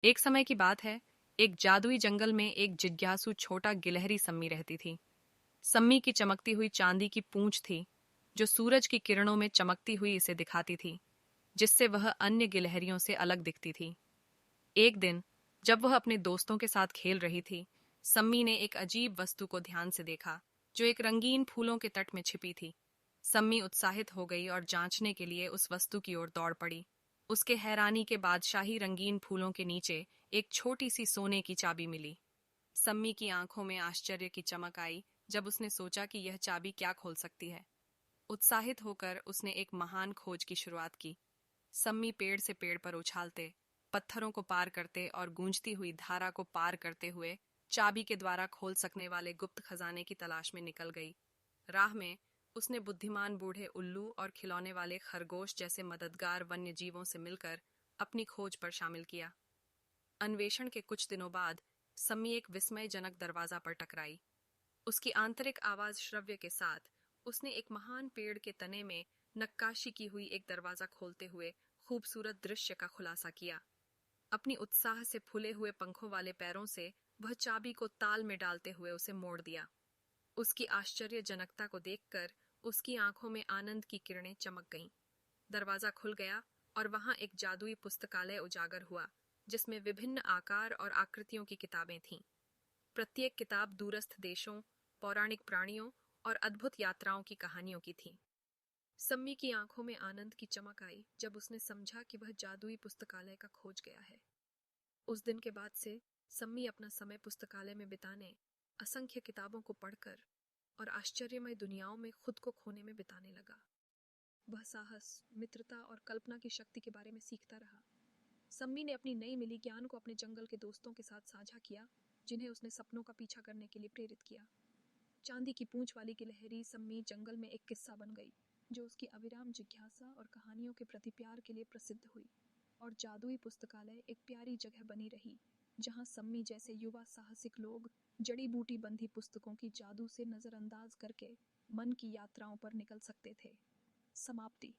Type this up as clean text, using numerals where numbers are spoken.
एक समय की बात है, एक जादुई जंगल में एक जिज्ञासु छोटा गिलहरी सम्मी रहती थी। सम्मी की चमकती हुई चांदी की पूंछ थी, जो सूरज की किरणों में चमकती हुई इसे दिखाती थी, जिससे वह अन्य गिलहरियों से अलग दिखती थी। एक दिन, जब वह अपने दोस्तों के साथ खेल रही थी, सम्मी ने एक अजीब वस्तु को ध्यान से देखा, जो एक रंगीन फूलों के तट में छिपी थी। सम्मी उत्साहित हो गई और जांचने के लिए उस वस्तु की ओर दौड़ पड़ी। उसके हैरानी के बाद शाही रंगीन फूलों के नीचे एक छोटी सी सोने की चाबी मिली। सम्मी की आंखों में आश्चर्य की चमक आई जब उसने सोचा कि यह चाबी क्या खोल सकती है। उत्साहित होकर उसने एक महान खोज की शुरुआत की। सम्मी पेड़ से पेड़ पर उछालते, पत्थरों को पार करते और गूंजती हुई धारा को पार करते हुए चाबी के द्वारा खोल सकने वाले गुप्त खजाने की तलाश में निकल गई। राह में उसने बुद्धिमान बूढ़े उल्लू और खिलौने वाले खरगोश जैसे मददगार वन्य जीवों से मिलकर अपनी खोज पर शामिल किया। अन्वेषण के कुछ दिनों बाद सम्मी एक विस्मयजनक दरवाजा पर टकराई। उसकी आंतरिक आवाज श्रव्य के साथ उसने एक महान पेड़ के तने में नक्काशी की हुई एक दरवाजा खोलते हुए खूबसूरत दृश्य का खुलासा किया। अपनी उत्साह से फूले हुए पंखों वाले पैरों से वह चाबी को ताल में डालते हुए उसे मोड़ दिया। उसकी आश्चर्यजनकता को देखकर उसकी आंखों में आनंद की किरणें चमक गईं। दरवाजा खुल गया और वहां एक जादुई पुस्तकालय उजागर हुआ, जिसमें विभिन्न आकार और आकृतियों की किताबें थीं। प्रत्येक किताब दूरस्थ देशों, पौराणिक प्राणियों और अद्भुत यात्राओं की कहानियों की थी। सम्मी की आंखों में आनंद की चमक आई जब उसने समझा कि वह जादुई पुस्तकालय का खोज गया है। उस दिन के बाद से सम्मी अपना समय पुस्तकालय में बिताने, असंख्य किताबों को पढ़कर और आश्चर्यमय दुनियाओं में खुद को खोने में बिताने लगा। वह साहस, मित्रता और कल्पना की शक्ति के बारे में सीखता रहा। सम्मी ने अपनी नई मिली ज्ञान को अपने जंगल के दोस्तों के साथ साझा किया, जिन्हें उसने सपनों का पीछा करने के लिए प्रेरित किया। चांदी की पूंछ वाली गिलहरी सम्मी जंगल में एक किस्सा बन गई, जो उसकी अविराम जिज्ञासा और कहानियों के प्रति प्यार के लिए प्रसिद्ध हुई। और जादुई पुस्तकालय एक प्यारी जगह बनी रही, जहां सम्मी जैसे युवा साहसिक लोग जड़ी बूटी बंधी पुस्तकों की जादू से नजरअंदाज करके मन की यात्राओं पर निकल सकते थे। समाप्ति।